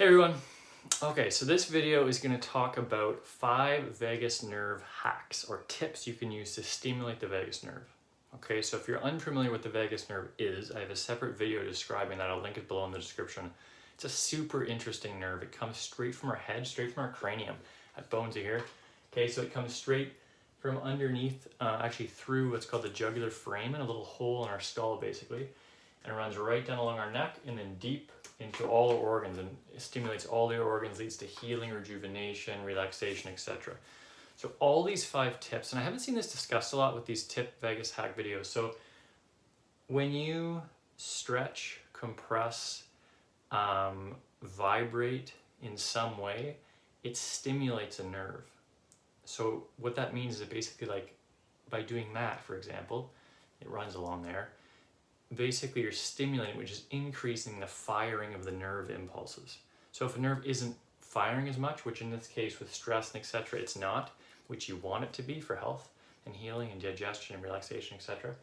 Hey everyone. Okay, so this video is going to talk about 5 vagus nerve hacks or tips you can use to stimulate the vagus nerve. Okay, so if you're unfamiliar with the vagus nerve is, I have a separate video describing that. I'll link it below in the description. It's a super interesting nerve. It comes straight from our head, straight from our cranium, at bones here. Okay, so it comes straight from underneath, actually through what's called the jugular frame and a little hole in our skull basically. And it runs right down along our neck and then deep into all the organs and stimulates all the organs, leads to healing, rejuvenation, relaxation, etc. So all these 5 tips, and I haven't seen this discussed a lot with these tip vagus hack videos. So when you stretch, compress, vibrate in some way, it stimulates a nerve. So what that means is that basically, like by doing that, for example, it runs along there. Basically you're stimulating, which is increasing the firing of the nerve impulses. So if a nerve isn't firing as much, which in this case with stress and etc. it's not, which you want it to be for health and healing and digestion and relaxation, etc.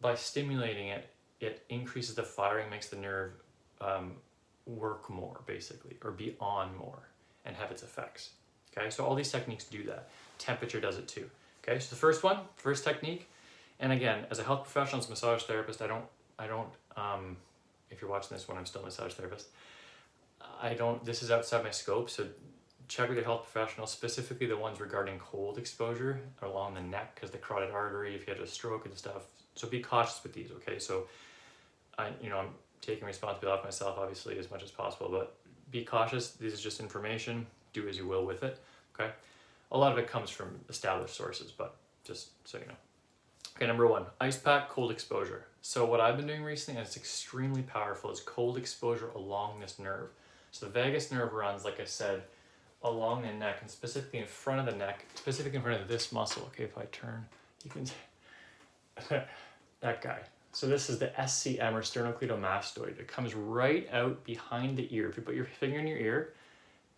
By stimulating it, it increases the firing, makes the nerve work more basically, or be on more and have its effects. Okay, so all these techniques do that. Temperature does it too. Okay, so the first technique. And again, as a health professional, as a massage therapist, I don't, if you're watching this one, I'm still a massage therapist. This is outside my scope, so check with your health professional, specifically the ones regarding cold exposure along the neck, because the carotid artery, if you had a stroke and stuff. So be cautious with these, okay? So, I'm taking responsibility off myself, obviously, as much as possible, but be cautious. This is just information. Do as you will with it, okay? A lot of it comes from established sources, but just so you know. Okay, number 1, ice pack, cold exposure. So what I've been doing recently, and it's extremely powerful, is cold exposure along this nerve. So the vagus nerve runs, like I said, along the neck, and specifically in front of the neck, specifically in front of this muscle. Okay, if I turn, you can that guy. So this is the SCM, or sternocleidomastoid. It comes right out behind the ear. If you put your finger in your ear,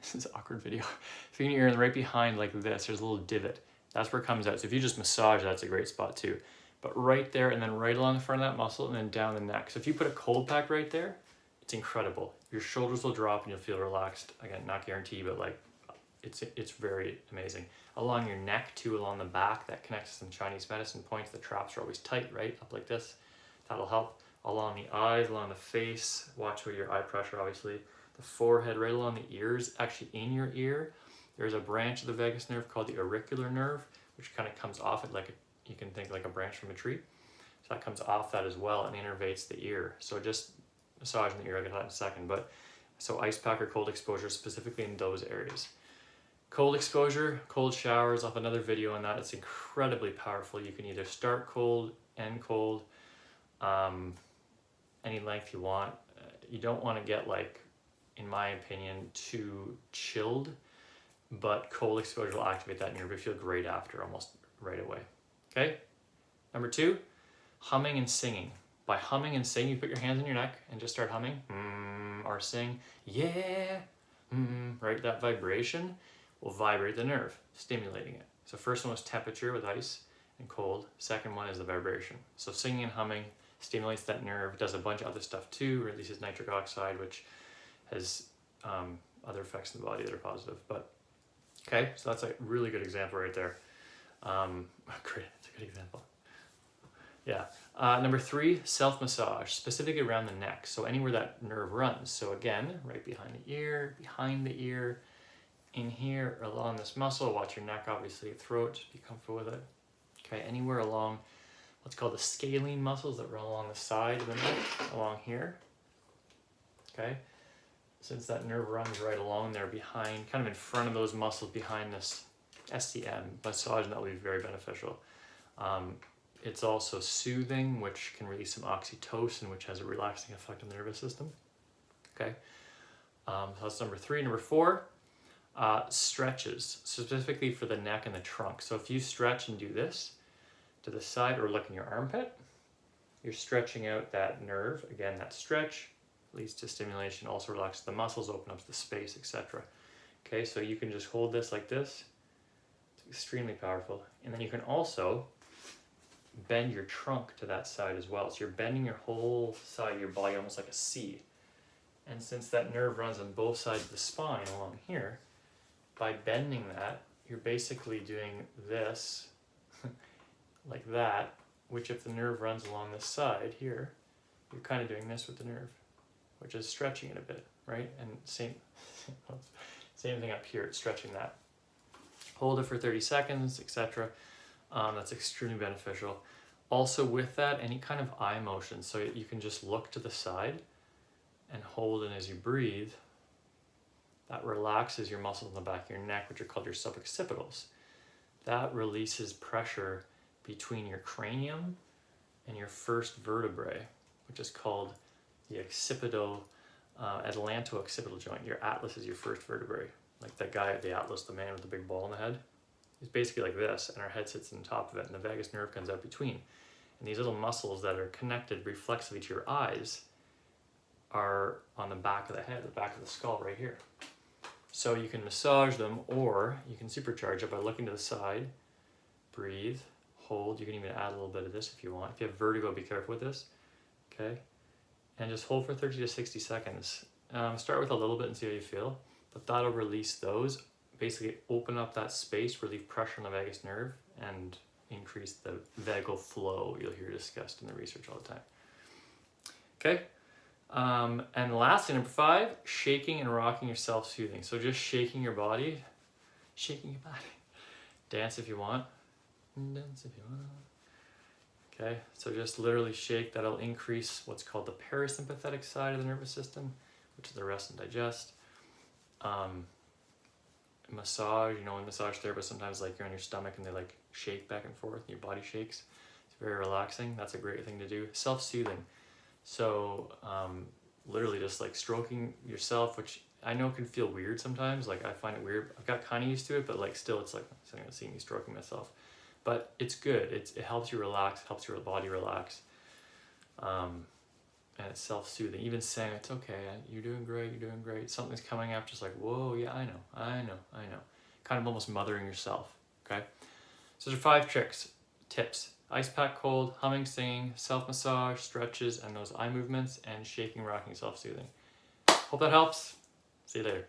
this is an awkward video. Finger in your ear and right behind like this, there's a little divot. That's where it comes out. So if you just massage, that's a great spot too. But right there, and then right along the front of that muscle, and then down the neck. So if you put a cold pack right there, it's incredible. Your shoulders will drop and you'll feel relaxed. Again, not guaranteed, but like it's very amazing. Along your neck too, along the back, that connects to some Chinese medicine points. The traps are always tight, right? Up like this. That'll help. Along the eyes, along the face. Watch where your eye pressure, obviously. The forehead, right along the ears, actually in your ear. There's a branch of the vagus nerve called the auricular nerve, which kind of comes off it like you can think like a branch from a tree. So that comes off that as well and innervates the ear. So just massaging the ear, I'll get that in a second. But so ice pack or cold exposure specifically in those areas. Cold exposure, cold showers, I'll have another video on that. It's incredibly powerful. You can either start cold, end cold, any length you want. You don't want to get, like, in my opinion, too chilled. But cold exposure will activate that nerve. You feel great after, almost right away. Okay? Number 2, humming and singing. By humming and singing, you put your hands on your neck and just start humming, or sing, yeah, right? That vibration will vibrate the nerve, stimulating it. So first one was temperature with ice and cold. Second one is the vibration. So singing and humming stimulates that nerve, does a bunch of other stuff too, releases nitric oxide, which has other effects in the body that are positive. But okay, so that's a really good example right there. Great, that's a good example. Yeah. Number 3, self-massage, specifically around the neck. So anywhere that nerve runs. So again, right behind the ear, in here, along this muscle. Watch your neck, obviously, throat, just be comfortable with it. Okay, anywhere along what's called the scalene muscles that run along the side of the neck, along here. Okay. Since that nerve runs right along there behind, kind of in front of those muscles behind this SCM, massaging that will be very beneficial. It's also soothing, which can release some oxytocin, which has a relaxing effect on the nervous system. Okay, so that's number 3. Number 4, stretches, specifically for the neck and the trunk. So if you stretch and do this to the side or look in your armpit, you're stretching out that nerve. Again, that stretch leads to stimulation, also relaxes the muscles, open up the space, etc. Okay, so you can just hold this like this. It's extremely powerful. And then you can also bend your trunk to that side as well. So you're bending your whole side of your body almost like a C. And And since that nerve runs on both sides of the spine along here, by bending that, you're basically doing this like that, which if the nerve runs along this side here, you're kind of doing this with the nerve, which is stretching it a bit, right? And same thing up here, it's stretching that. Hold it for 30 seconds, etc. That's extremely beneficial. Also with that, any kind of eye motion, so you can just look to the side and hold it as you breathe. That relaxes your muscles in the back of your neck, which are called your suboccipitals. That releases pressure between your cranium and your first vertebrae, which is called the atlanto-occipital joint. Your atlas is your first vertebrae. Like that guy at the atlas, the man with the big ball in the head. It's basically like this, and our head sits on top of it, and the vagus nerve comes out between. And these little muscles that are connected reflexively to your eyes are on the back of the head, the back of the skull right here. So you can massage them, or you can supercharge it by looking to the side, breathe, hold. You can even add a little bit of this if you want. If you have vertigo, be careful with this, okay? And just hold for 30 to 60 seconds. Start with a little bit and see how you feel, but that'll release those, basically open up that space, relieve pressure on the vagus nerve, and increase the vagal flow you'll hear discussed in the research all the time. Okay? And lastly, number 5, shaking and rocking your self-soothing. So just shaking your body, Dance if you want. Dance if you want. Okay, so just literally shake. That'll increase what's called the parasympathetic side of the nervous system, which is the rest and digest. Massage, you know, when massage therapists sometimes like you're on your stomach and they like shake back and forth and your body shakes. It's very relaxing. That's a great thing to do. Self-soothing. So literally just like stroking yourself, which I know can feel weird sometimes. Like I find it weird. I've got kind of used to it, but like still it's like something I've seen me stroking myself. But it's good. It helps you relax, helps your body relax. And it's self-soothing. Even saying, it's okay, you're doing great. Something's coming up, just like, whoa, yeah, I know. Kind of almost mothering yourself, okay? So there's 5 tips. Ice pack cold, humming, singing, self-massage, stretches, and those eye movements, and shaking, rocking, self-soothing. Hope that helps. See you later.